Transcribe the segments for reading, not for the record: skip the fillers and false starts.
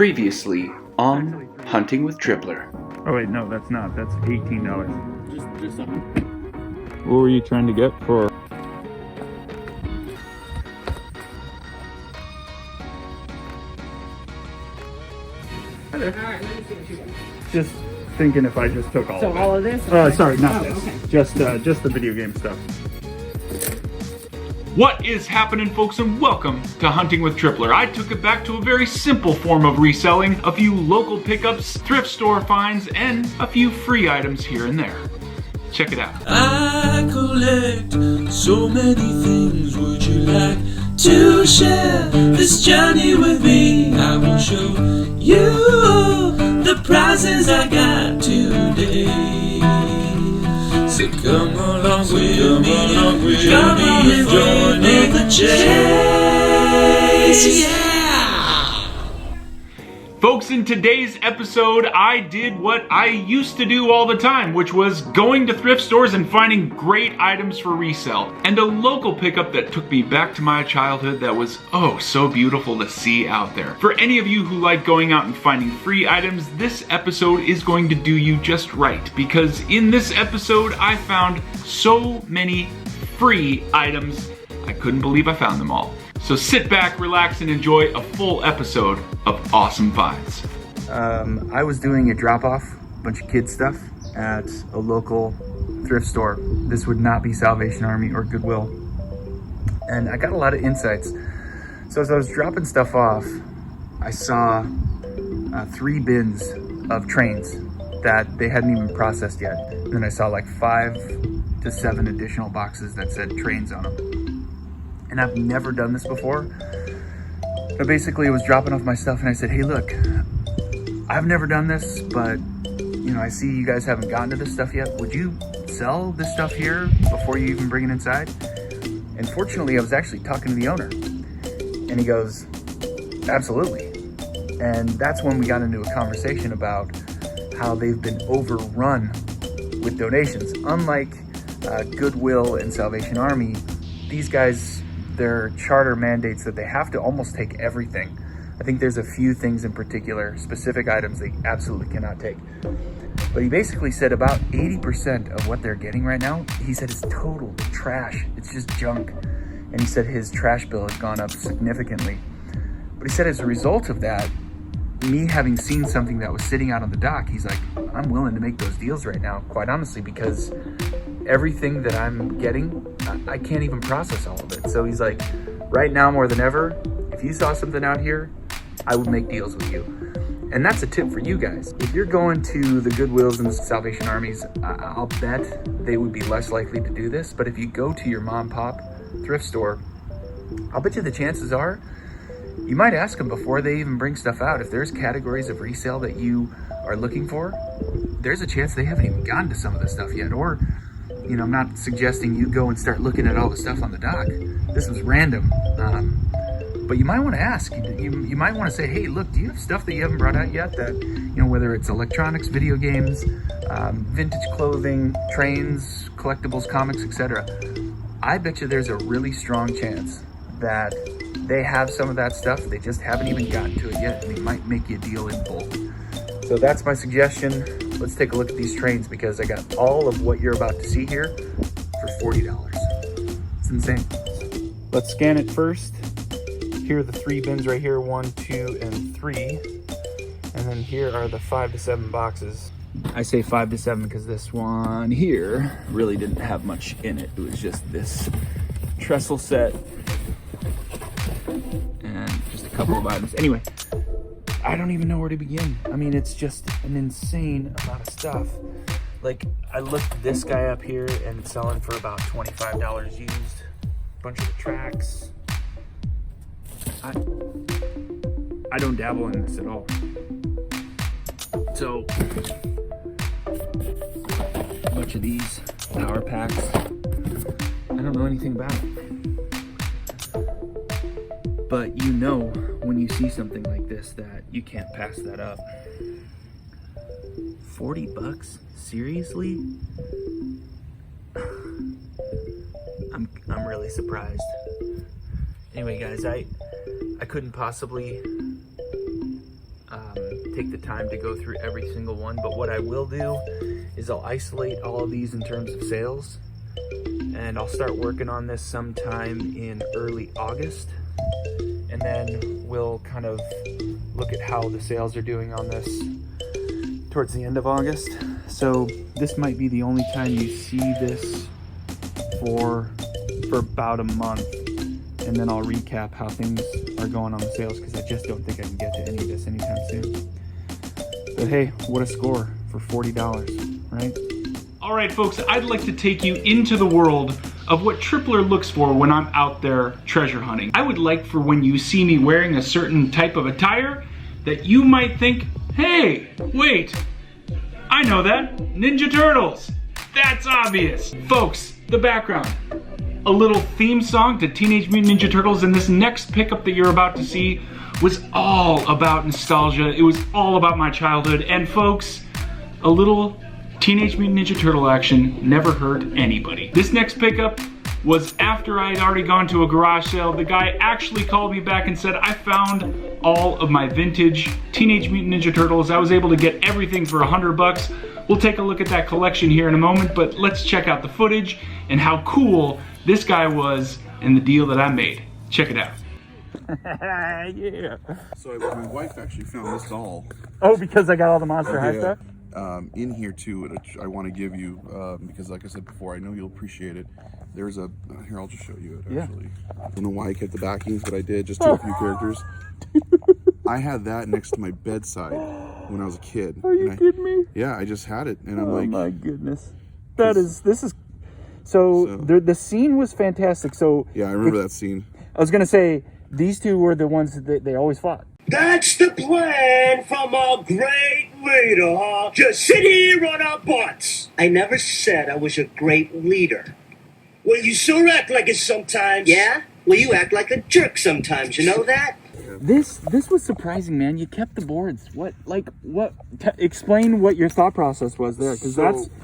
Previously on Hunting with Tripler. Oh wait, no, that's not. That's $18. Just something. What were you trying to get for? All right, let me see what you got. Just thinking if I just took all So of it. all of this? Sorry, not this. Okay. Just the video game stuff. What is happening, folks, and welcome to Hunting with Tripler. I took it back to a very simple form of reselling, a few local pickups, thrift store finds, and a few free items here and there. Check it out. I collect so many things. Would you like to share this journey with me? I will show you the prizes I got today. So come along with me, come on and join in the chase, yeah! Folks, in today's episode, I did what I used to do all the time, which was going to thrift stores and finding great items for resale, and a local pickup that took me back to my childhood that was oh so beautiful to see out there. For any of you who like going out and finding free items, this episode is going to do you just right, because in this episode I found so many free items, I couldn't believe I found them all. So sit back, relax, and enjoy a full episode of Awesome Finds. I was doing a drop-off, a bunch of kids stuff at a local thrift store. This would not be Salvation Army or Goodwill. And I got a lot of insights. So as I was dropping stuff off, I saw 3 bins of trains that they hadn't even processed yet. And then I saw like 5 to 7 additional boxes that said trains on them. And I've never done this before. So basically I was dropping off my stuff and I said, hey look, I've never done this, but you know, I see you guys haven't gotten to this stuff yet. Would you sell this stuff here before you even bring it inside? And fortunately I was actually talking to the owner and he goes, absolutely. And that's when we got into a conversation about how they've been overrun with donations. Unlike Goodwill and Salvation Army, these guys, their charter mandates that they have to almost take everything. I think there's a few things in particular, specific items they absolutely cannot take. But he basically said about 80% of what they're getting right now, he said is total trash. It's just junk. And he said his trash bill has gone up significantly. But he said as a result of that, me having seen something that was sitting out on the dock, he's like, I'm willing to make those deals right now, quite honestly, because everything that I'm getting, I can't even process all of it. So he's like, right now more than ever, if you saw something out here, I would make deals with you. And that's a tip for you guys. If you're going to the Goodwills and the Salvation Armies, I'll bet they would be less likely to do this. But if you go to your mom pop thrift store, I'll bet you the chances are, you might ask them before they even bring stuff out. If there's categories of resale that you are looking for, there's a chance they haven't even gotten to some of this stuff yet. Or, you know, I'm not suggesting you go and start looking at all the stuff on the dock. This was random. But you might want to ask. You might want to say, hey, look, do you have stuff that you haven't brought out yet that, you know, whether it's electronics, video games, vintage clothing, trains, collectibles, comics, etc. I bet you there's a really strong chance that they have some of that stuff. They just haven't even gotten to it yet, and they might make you a deal in bulk. So that's my suggestion. Let's take a look at these trains because I got all of what you're about to see here for $40. It's insane. Let's scan it first. Here are the 3 bins right here, 1, 2, and 3. And then here are the 5 to 7 boxes. I say 5 to 7 because this one here really didn't have much in it. It was just this trestle set and just a couple of items. Anyway, I don't even know where to begin. I mean, it's just an insane amount of stuff. Like, I looked this guy up here and it's selling for about $25 used. Bunch of the tracks. I don't dabble in this at all. So, a bunch of these power packs. I don't know anything about it. But you know when you see something like this that you can't pass that up. $40? Seriously? I'm really surprised. Anyway, guys, I couldn't possibly can't take the time to go through every single one, but what I will do is I'll isolate all of these in terms of sales, and I'll start working on this sometime in early August, and then we'll kind of look at how the sales are doing on this towards the end of August. So this might be the only time you see this for about a month, and then I'll recap how things are going on the sales, because I just don't think I can get to any of this anytime soon. But hey, what a score for $40, right? All right, folks, I'd like to take you into the world of what Tripler looks for when I'm out there treasure hunting. I would like for when you see me wearing a certain type of attire that you might think, hey, wait, I know that, Ninja Turtles. That's obvious. Folks, the background. A little theme song to Teenage Mutant Ninja Turtles, and this next pickup that you're about to see was all about nostalgia. It was all about my childhood, and folks, a little Teenage Mutant Ninja Turtle action never hurt anybody. This next pickup was after I had already gone to a garage sale. The guy actually called me back and said, I found all of my vintage Teenage Mutant Ninja Turtles. I was able to get everything for $100. We'll take a look at that collection here in a moment, but let's check out the footage and how cool this guy was and the deal that I made. Check it out. Yeah. So my wife actually found this doll. Oh, because I got all the Monster High stuff? In here too, which I want to give you because, like I said before, I know you'll appreciate it. There's a here. I'll just show you it. Actually, I don't know why I kept the backings, but I did just to a few characters. I had that next to my bedside when I was a kid. Are you kidding me? Yeah, I just had it, and I'm like, oh my goodness, this is. So the scene was fantastic. So yeah, I remember that scene. I was gonna say these two were the ones that they always fought. That's the plan from our great leader. Just sit here on our butts. I never said I was a great leader. Well, you sure act like it sometimes. Yeah? Well, you act like a jerk sometimes, you know that? This was surprising, man. You kept the boards. Explain what your thought process was there, because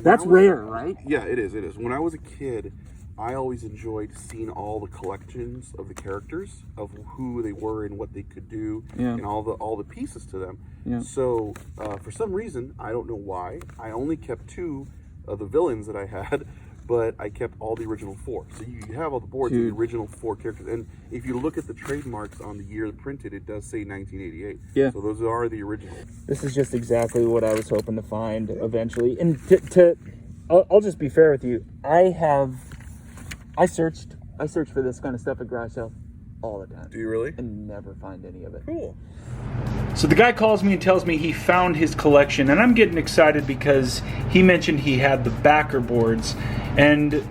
that's rare, right? Yeah, it is. When I was a kid, I always enjoyed seeing all the collections of the characters, of who they were and what they could do, and all the pieces to them. Yeah. So for some reason, I don't know why, I only kept 2 of the villains that I had, but I kept all the original 4. So you have all the boards of the original 4 characters. And if you look at the trademarks on the year printed, it does say 1988. Yeah. So those are the originals. This is just exactly what I was hoping to find eventually. And I'll just be fair with you. I searched for this kind of stuff at garage sales all the time. Do you really? And never find any of it. Cool. So the guy calls me and tells me he found his collection, and I'm getting excited because he mentioned he had the backer boards, and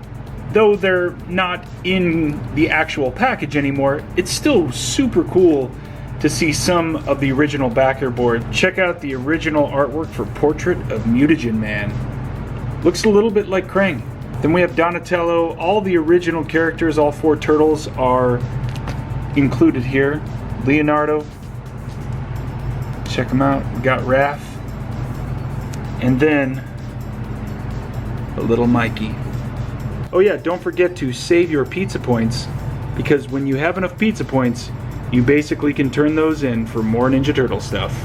though they're not in the actual package anymore, it's still super cool to see some of the original backer board. Check out the original artwork for Portrait of Mutagen Man. Looks a little bit like Krang. Then we have Donatello. All the original characters, all 4 turtles, are included here. Leonardo. Check them out. We got Raph. And then a little Mikey. Oh yeah, don't forget to save your pizza points, because when you have enough pizza points, you basically can turn those in for more Ninja Turtle stuff.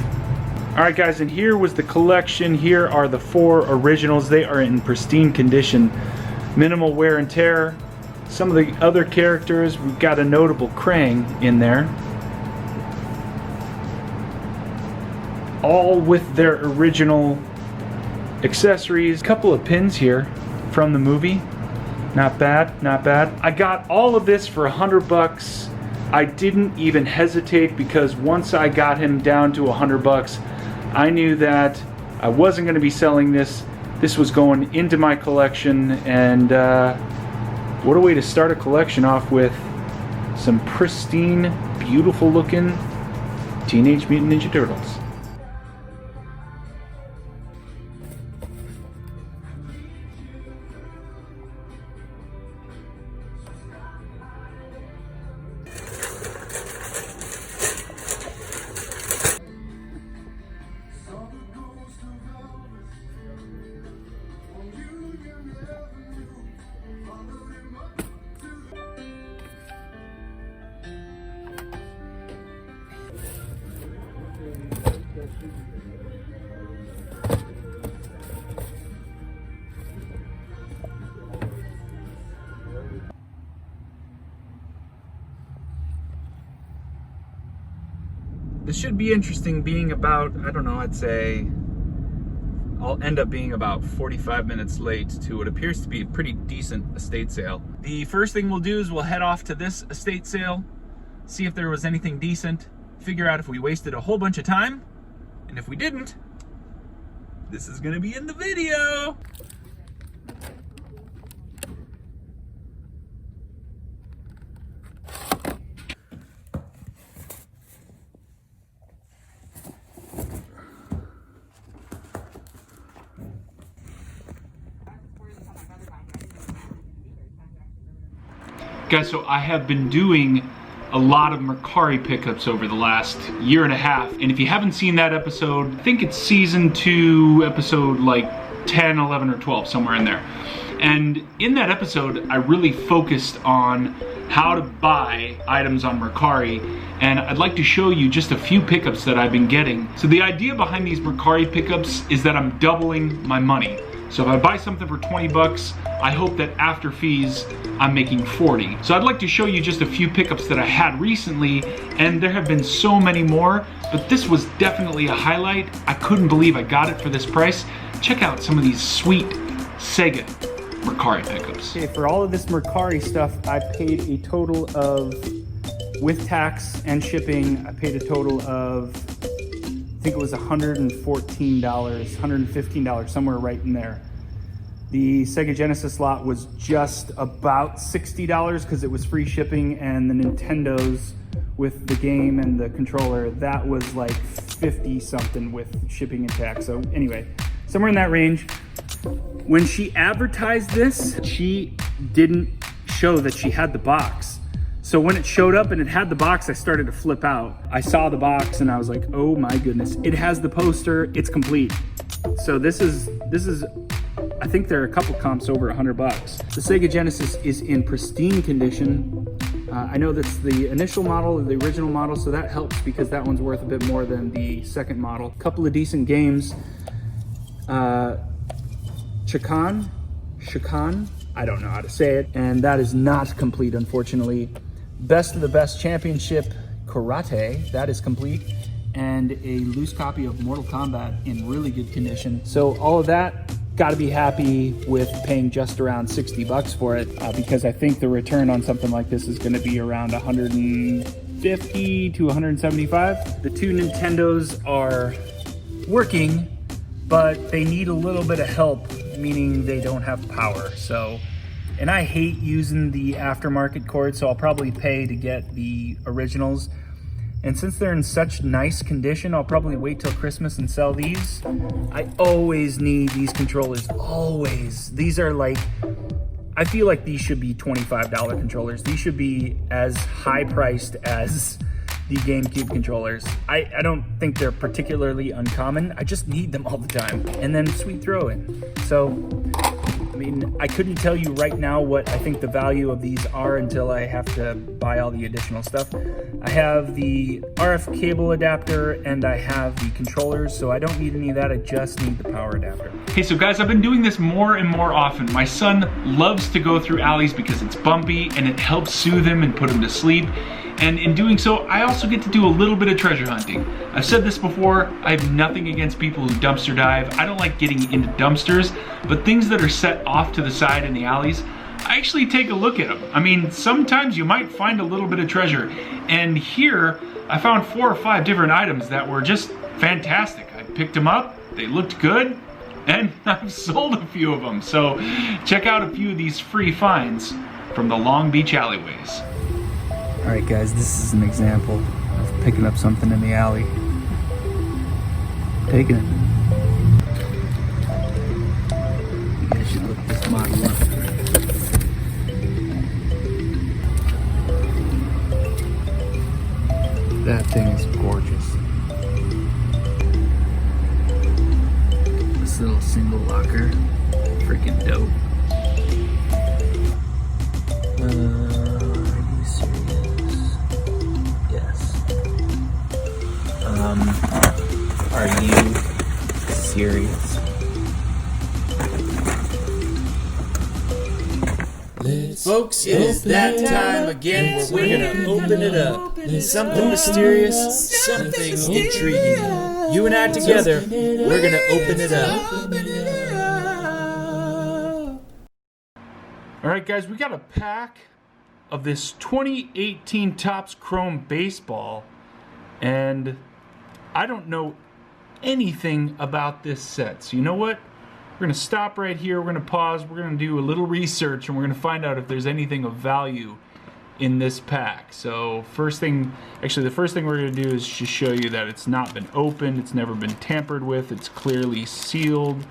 Alright guys, and here was the collection. Here are the 4 originals. They are in pristine condition. Minimal wear and tear. Some of the other characters, we've got a notable Krang in there. All with their original accessories. Couple of pins here from the movie. Not bad, not bad. I got all of this for $100. I didn't even hesitate, because once I got him down to $100, I knew that I wasn't going to be selling this. This was going into my collection, and what a way to start a collection off with some pristine, beautiful looking Teenage Mutant Ninja Turtles. This should be interesting, being about, I don't know, I'd say I'll end up being about 45 minutes late to what appears to be a pretty decent estate sale. The first thing we'll do is we'll head off to this estate sale, see if there was anything decent, figure out if we wasted a whole bunch of time, and if we didn't, this is gonna be in the video. Guys, so I have been doing a lot of Mercari pickups over the last year and a half, and if you haven't seen that episode, I think it's season 2, episode like 10, 11, or 12, somewhere in there. And in that episode, I really focused on how to buy items on Mercari, and I'd like to show you just a few pickups that I've been getting. So the idea behind these Mercari pickups is that I'm doubling my money. So if I buy something for 20 bucks, I hope that after fees, I'm making 40. So I'd like to show you just a few pickups that I had recently, and there have been so many more, but this was definitely a highlight. I couldn't believe I got it for this price. Check out some of these sweet Sega Mercari pickups. Okay, for all of this Mercari stuff, I paid a total of, with tax and shipping, I paid a total of, I think it was $114, $115, somewhere right in there. The Sega Genesis lot was just about $60 because it was free shipping, and the Nintendo's with the game and the controller, that was like 50 something with shipping and tax. So anyway, somewhere in that range. When she advertised this, she didn't show that she had the box. So when it showed up and it had the box, I started to flip out. I saw the box and I was like, oh my goodness. It has the poster, it's complete. So this is, I think there are a couple comps over 100 bucks. The Sega Genesis is in pristine condition. I know that's the initial model, the original model, so that helps because that one's worth a bit more than the second model. Couple of decent games. Chakan, I don't know how to say it, and that is not complete, unfortunately. Best of the Best Championship Karate, that is complete, and a loose copy of Mortal Kombat in really good condition. So all of that, gotta be happy with paying just around 60 bucks for it, because I think the return on something like this is gonna be around 150 to 175. The two Nintendos are working, but they need a little bit of help, meaning they don't have power. So, and I hate using the aftermarket cord, so I'll probably pay to get the originals. And since they're in such nice condition, I'll probably wait till Christmas and sell these. I always need these controllers, always. These are like, I feel like these should be $25 controllers. These should be as high priced as the GameCube controllers. I don't think they're particularly uncommon. I just need them all the time. And then sweet throw in. So, I mean, I couldn't tell you right now what I think the value of these are until I have to buy all the additional stuff. I have the RF cable adapter and I have the controllers, so I don't need any of that. I just need the power adapter. Hey, so guys, I've been doing this more and more often. My son loves to go through alleys because it's bumpy and it helps soothe him and put him to sleep. And in doing so, I also get to do a little bit of treasure hunting. I've said this before, I have nothing against people who dumpster dive. I don't like getting into dumpsters, but things that are set off to the side in the alleys, I actually take a look at them. I mean, sometimes you might find a little bit of treasure. And here, I found 4 or 5 different items that were just fantastic. I picked them up, they looked good, and I've sold a few of them. So check out a few of these free finds from the Long Beach alleyways. All right, guys, this is an example of picking up something in the alley. Taking it. You guys should look this model up. That thing is gorgeous. This little single locker, freaking dope. Are you serious? Folks, it is that time again where we're gonna open it up. Something mysterious, something intriguing. You and I together, we're gonna open it up. All right, guys, we got a pack of this 2018 Topps Chrome baseball, and I don't know anything about this set. So you know what? We're going to stop right here. We're going to pause. We're going to do a little research, and we're going to find out if there's anything of value in this pack. So the first thing we're going to do is just show you that it's not been opened. It's never been tampered with. It's clearly sealed.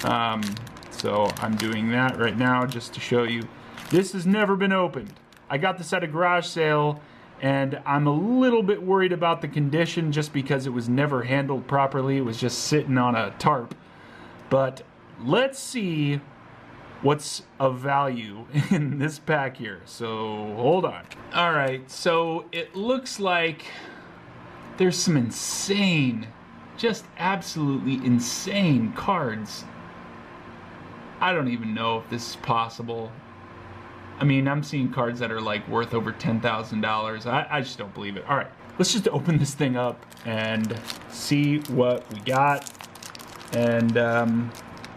So I'm doing that right now just to show you. This has never been opened. I got this at a garage sale, and I'm a little bit worried about the condition just because it was never handled properly. It was just sitting on a tarp. But let's see what's of value in this pack here. So hold on. All right, so it looks like there's some insane, just absolutely insane cards. I don't even know if this is possible. I mean, I'm seeing cards that are like worth over $10,000. I just don't believe it. All right, let's just open this thing up and see what we got, and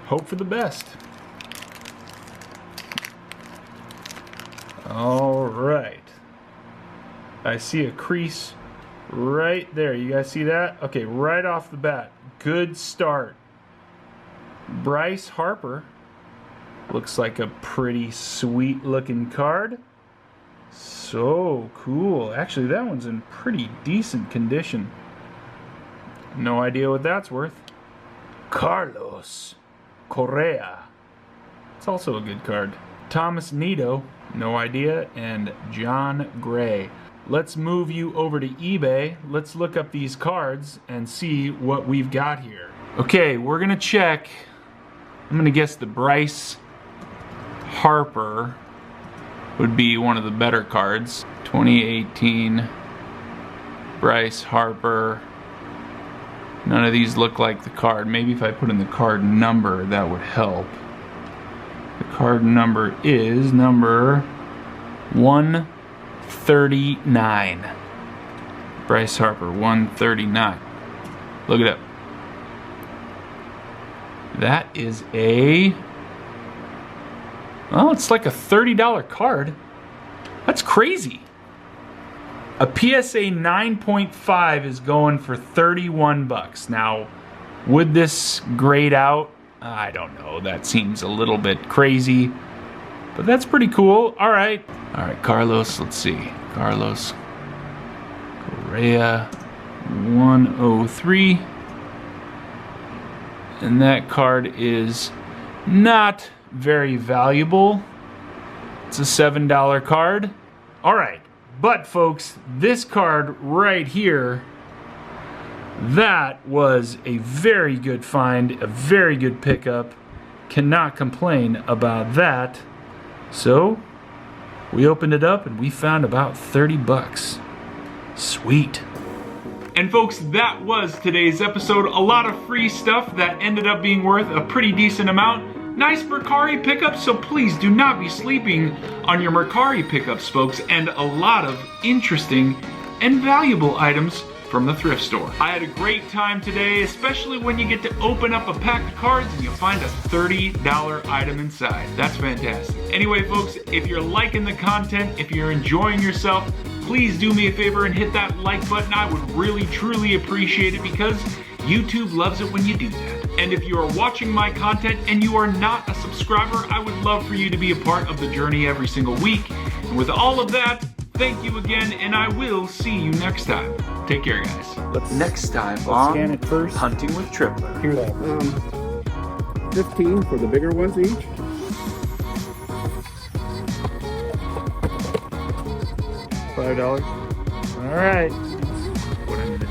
hope for the best. All right, I see a crease right there. You guys see that? Okay, right off the bat, good start. Bryce Harper. Looks like a pretty sweet looking card. So cool. Actually, that one's in pretty decent condition. No idea what that's worth. Carlos Correa. It's also a good card. Thomas Nido. No idea. And John Gray. Let's move you over to eBay. Let's look up these cards and see what we've got here. Okay, we're gonna check. I'm gonna guess the Bryce Harper would be one of the better cards. 2018 Bryce Harper. None of these look like the card. Maybe if I put in the card number, that would help. The card number is number 139. Bryce Harper, 139. Look it up. That is a... oh, it's like a $30 card. That's crazy. A PSA 9.5 is going for 31 bucks. Now, would this grade out? I don't know. That seems a little bit crazy, but that's pretty cool. All right, Carlos, let's see. Carlos Correa, 103. And that card is not very valuable. It's a $7 card. All right, but folks, this card right here, that was a very good find, a very good pickup. Cannot complain about that. So we opened it up and we found about 30 bucks. Sweet. And folks, that was today's episode. A lot of free stuff that ended up being worth a pretty decent amount. Nice Mercari pickups, so please do not be sleeping on your Mercari pickups, folks, and a lot of interesting and valuable items from the thrift store. I had a great time today, especially when you get to open up a pack of cards and you find a $30 item inside. That's fantastic. Anyway, folks, if you're liking the content, if you're enjoying yourself, please do me a favor and hit that like button. I would really, truly appreciate it because YouTube loves it when you do that. And if you are watching my content and you are not a subscriber, I would love for you to be a part of the journey every single week. And with all of that, thank you again, and I will see you next time. Take care, guys. Next time on Scan it first. Hunting with Tripler. Here's 15 for the bigger ones each. $5. All right. What I'm gonna